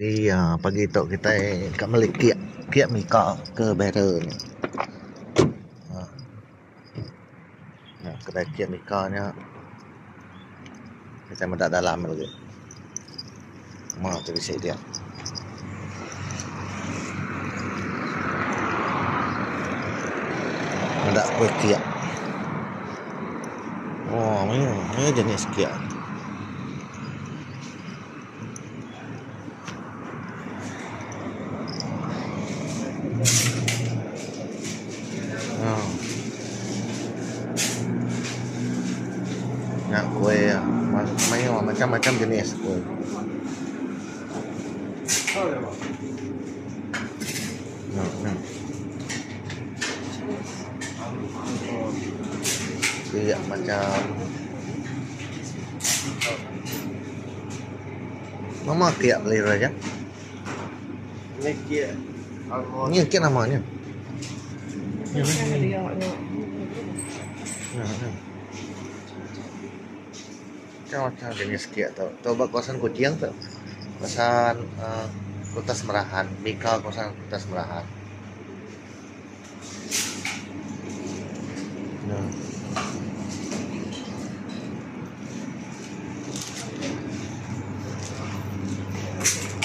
Di pagi tu kita kat Malik kiak mika ke better ni. Nah, kedai kiak mika nya kita mendak dalam lagi. Tu bisik dia. Mendak kuih kiak. Oh, ini jenis kiak. Nak kuih macam-macam jenis kuih. Dia macam Mama kiak beli aja. Ini kiak. Ini kiak namanya. Macam jenis kiak tu. Coba kawasan Kucing tu. Kawasan Kota Semerahan, Mika kawasan Kota Semerahan.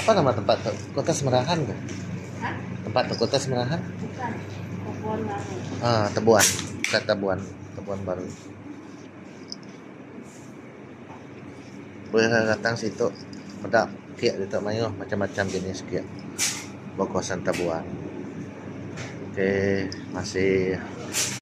Apa nama tempat tu? Kota Semerahan ke? Tempat tu Kota Semerahan? Bukan. Tebuan Baru. Tebuan. Bukan Tebuan. Tebuan Baru. Boleh datang situ. Ada kiak di Mayo, macam-macam jenis kiak. Kawasan Tebuan. Okey, masih